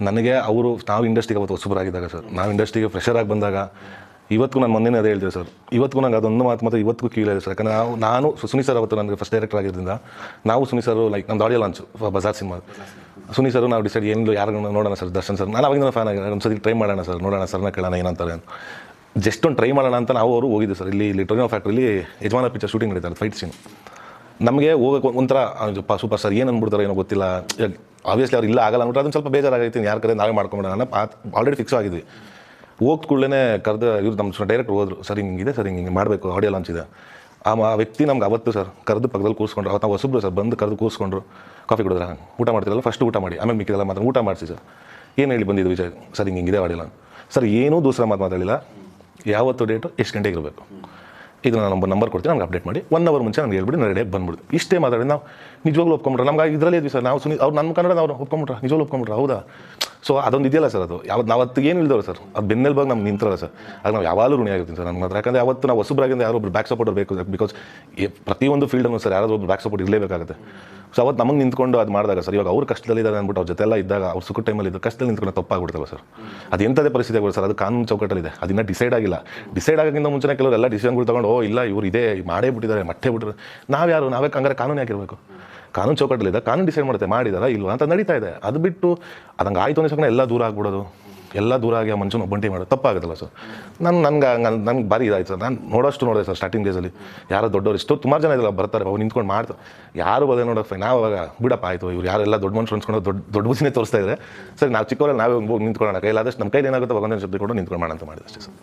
ನನಗೆ ಅವರು ನಾವು ಇಂಡಸ್ಟ್ರಿಗೆ ಅವತ್ತು ಹೊಸಬರಾಗಿದ್ದಾಗ ಸರ್, ನಾವು ಇಂಡಸ್ಟ್ರಿಗೆ ಫ್ರೆಷರ್ ಆಗಿ ಬಂದಾಗ ಇವತ್ತು ನಾನು ಮೊನ್ನೆ ಅದೇ ಹೇಳ್ತೀವಿ ಸರ್, ಇವತ್ತು ನಂಗೆ ಅದೊಂದು ಮಾತು ಇವತ್ತಿಗೂ ಕೀಳಿದೆ ಸರ್. ಯಾಕಂದರೆ ನಾನು ಸುನಿ ಸರ್ ಅವತ್ತು ನನಗೆ ಫಸ್ಟ್ ಡೈರೆಕ್ಟರ್ ಆಗಿದ್ದರಿಂದ ನಾವು ಸುನಿ ಸರ್ ಲೈಕ್ ನಮ್ದು audio launch Bazaar cinema, Suni sir ನಾವು ಡಿಸೈಡ್ ಏನು ಯಾರು ನೋಡೋಣ ಸರ್, ದರ್ಶನ್ ಸರ್, ನಾನು ಅವಾಗಿಂದ ಫ್ಯಾನ್ ಆಗಿ ಒಂದು ಸತಿ ಟ್ರೈ ಮಾಡೋಣ ಸರ್, ನೋಡೋಣ ಸರ್ನ ಕೇಳೋಣ ಏನಂತಾರೆ ಅಂತ ಜಸ್ಟ್ ಒಂದು ಟ್ರೈ ಮಾಡೋಣ ಅಂತ ನಾವು ಅವರು ಹೋಗಿದ್ದು ಸರ್. ಇಲ್ಲಿ ಟೊರಿನೋ ಫ್ಯಾಕ್ಟ್ರಿಲಿ ಯಜಮಾನ ಪಿಕ್ಚರ್ ಶೂಟಿಂಗ್ ನಡೀತಾರೆ, ಫೈಟ್ ಸೀನ್. ನಮಗೆ ಹೋಗೋಕೆ ಒಂಥರ ಸೂಪರ್ ಸರ್ ಏನು ಅಂದ್ಬಿಡ್ತಾರೆ ಏನೋ ಗೊತ್ತಿಲ್ಲ, ಆಬ್ವಿಯಸ್ಲಿ ಅವ್ರು ಇಲ್ಲ ಆಗಲ್ಲ ಅಂದ್ಬಿಟ್ಟು ಅದನ್ನು ಸ್ವಲ್ಪ ಬೇಜಾರಾಗೈತಿ, ಯಾರ ಕಡೆ ನಾವೇ ಮಾಡ್ಕೊಂಬಿಡೋಣ ಅನ್ನೋ ಆಲ್ರೆಡಿ ಫಿಕ್ಸ್ ಆಗಿದ್ವಿ. ಹೋಗ್ದ ಕೂಡಲೇ ಕರೆದು ಇವ್ರು ನಮ್ಮ ಡೈರೆಕ್ಟ್ ಹೋದ್ರು, ಸರ್ ಹಿಂಗಿದೆ ಸರ್, ಹಿಂಗೆ ಮಾಡಬೇಕು, ಆಡಿಯೋ ಲಾಂಚ್ ಇದೆ. ಆ ವ್ಯಕ್ತಿ ನಮ್ಗೆ ಅವತ್ತು ಸರ್ ಕರೆದು ಪಕ್ಕದಲ್ಲಿ ಕೂರಿಸ್ಕೊಂಡ್ರು, ಅವತ್ತು ನಾವು ಹೊಸಬ್ರು ಸರ್, ಬಂದು ಕರೆದು ಕೂರಿಸ್ಕೊಂಡ್ರು, ಕಾಫಿ ಕುಡಿದ್ರೆ ಊಟ ಮಾಡ್ತಿರಲ್ಲ, ಫಸ್ಟ್ ಊಟ ಮಾಡಿ ಆಮೇಲೆ ಮಿಕ್ಕಿದೆಲ್ಲ ಮಾತ್ರ ಊಟ ಮಾಡಿಸಿ ಸರ್, ಏನು ಹೇಳಿ ಬಂದಿದ್ದು ವಿಷಯ ಸರ್, ಹಿಂಗಿದೆ ಆಡಿಯೋ ಲಾಂಚ್ ಸರ್, ಏನೂ ದೂಸರ ಮಾತಾಡಿಲ್ಲ, ಯಾವತ್ತು ಡೇಟು ಎಷ್ಟು ಗಂಟೆಗೆ ಇರಬೇಕು ಇದು ನಾನು ನಂಬರ್ ಕೊಡ್ತೀನಿ, ನಮ್ಗೆ ಅಪ್ಡೇಟ್ ಮಾಡಿ 1 ಅವರ್ ಮುಂಚೆ ನನಗೆ ಹೇಳ್ಬಿಟ್ಟು ನಾನು ರೆಡಿಯಾಗಿ ಬಂದ್ಬಿಡ್ತು. ಇಷ್ಟೇ ಮಾತಾಡಿ ನಾವು ನಿಜವಾಗ್ಲೂ ಒಪ್ಕೊಂಬಿಟ್ರೆ, ನಮ್ಗೆ ಇದರಲ್ಲೇ ಇದ್ವಿ ಸರ್ ನಾವು ಅವ್ರು ನಮ್ಮ ಕನ್ನಡ ನಾವು ಒಪ್ಕೊಂಬಿಟ್ರೆ, ನಿಜವಾಗ್ಲೂ ಒಪ್ಕೊಂಬಿಟ್ರೆ, ಹೌದಾ? ಸೊ ಅದೊಂದು ಇದೆಯಲ್ಲ ಸರ್, ಅದು ನಾವು ಅವತ್ತಿಗೆ ಏನು ಇಲ್ದವ್ರು ಸರ್, ಅದು ಬೆನ್ನೆಲ್ಬಾಗ ನಮ್ಗೆ ನಿಂತಿರಲ್ಲ ಸರ್, ಅದು ನಾವು ಯಾವಾಗಲೂ ಋಣಿ ಆಗಿರ್ತೀನಿ ಸರ್ ನಮ್ಮ ಹತ್ರ. ಯಾಕಂದರೆ ಅವತ್ತು ನಾವು ಹೊಸಬ್ರಾಗಿಂದ ಯಾರೋ ಒಬ್ರು ಬ್ಯಾಕ್ ಸಪೋರ್ಟರ್ ಬೇಕು, ಬಿಕಾಸ್ ಪ್ರತಿಯೊಂದು ಫೀಲ್ಡನ್ನು ಸರ್ ಯಾರಾದರೂ ಒಬ್ರು ಬ್ಯಾಕ್ ಸಪೋರ್ಟ್ ಇರಲೇಬೇಕಾಗುತ್ತೆ. ಸೊ ಅವತ್ತು ನಮಗೆ ನಿಂತ್ಕೊಂಡು ಅದು ಮಾಡಿದಾಗ ಸರ್, ಇವಾಗ ಅವ್ರು ಕಷ್ಟದಲ್ಲಿದ್ದಾರೆ ಅಂದ್ಬಿಟ್ಟು ಅವ್ರ ಜೊತೆ ಎಲ್ಲ ಇದ್ದಾಗ ಅವ್ರು ಸುಖ ಟೈಮಲ್ಲಿ ಇದ್ದು ಕಷ್ಟದಲ್ಲಿ ನಿಂತ್ಕೊಂಡು ತಪ್ಪಾಗ್ಬಿಡ್ತಲ್ಲ ಸರ್. ಅದು ಎಂಥದೇ ಪರಿಸ್ಥಿತಿ ಆಗೋದು ಸರ್, ಅದು ಕಾನೂನು ಚೌಕಟ್ಟಲ್ಲಿದೆ, ಅದನ್ನ ಡಿಸೈಡ್ ಆಗಿಲ್ಲ. ಡಿಸೈಡ್ ಆಗೋಕ್ಕಿಂತ ಮುಂಚೆ ಕೆಲವರು ಡಿಸಿಷನ್ಗಳು ತೊಗೊಂಡು ಇಲ್ಲ ಇವರು ಇದೇ ಮಾಡೇ ಬಿಟ್ಟಿದ್ದಾರೆ, ಮಟ್ಟೇ ಬಿಟ್ಟಿದ್ದಾರೆ, ನಾವ್ಯಾರು ನಾವೇ ಹಂಗಾರೆ ಕಾನೂನು ಯಾಕಿರಬೇಕು? ಕಾನೂನು ಚೌಕಟ್ಟಲ್ಲಿದೆ, ಕಾನೂನು ಡಿಸೈಡ್ ಮಾಡುತ್ತೆ, ಮಾಡಿದಾರಾ ಇಲ್ವಾ ಅಂತ ನಡೀತಾ ಇದೆ. ಅದು ಬಿಟ್ಟು ಅದಂಗೆ ಆಯಿತು ಅನ್ನೋ ಎಲ್ಲ ದೂರ ಆಗ್ಬಿಡೋದು, ಎಲ್ಲ ದೂರ ಆಗಿ ಆ ಮನುಷ್ಯನ ಒಬ್ಬಂಟಿ ಮಾಡೋದು ತಪ್ಪಾಗುತ್ತಲ್ಲ ಸರ್. ನನಗೆ ಭಾರಿ ಇದಾಯ್ತು ಸರ್. ನಾನು ನೋಡಿದೆ ಸರ್ ಸ್ಟಾರ್ಟಿಂಗ್ ಡೇಸಲ್ಲಿ ಯಾರೋ ದೊಡ್ಡವರು ಇಷ್ಟು ಸುಮಾರು ಜನ ಇದೆಲ್ಲ ಬರ್ತಾರೆ, ಅವ್ರು ನಿಂತ್ಕೊಂಡು ಮಾಡ್ತಾರೆ, ಯಾರು ಬದೇ ನೋಡೋಕೆ ನಾವು ಅವಾಗ ಬಿಡಪ್ಪ ಆಯಿತು, ಇವ್ರು ಯಾರೆಲ್ಲ ದೊಡ್ಡ ಮನುಷ್ಯರು ಅನ್ಸ್ಕೊಂಡು ದೊಡ್ಡ ಬುದ್ಧಿನೇ ತೋರಿಸ್ತಾ ಇದ್ದಾರೆ ಸರ್. ನಾವು ಚಿಕ್ಕವರಲ್ಲಿ ನಾವೇ ಹೋಗಿ ನಿಂತ್ಕೊಳ್ಳೋಣ, ಕೈಲಾದಷ್ಟು ನಮ್ಮ ಕೈಲಿ ಏನಾಗುತ್ತೆ ಭಗವಂತನ ಶಬ್ದ ಕೊಟ್ಟು ನಿಂತ್ಕೊಂಡು ಮಾಡೋಣ ಅಂತ ಮಾಡಿದೆ ಅಷ್ಟೇ ಸರ್.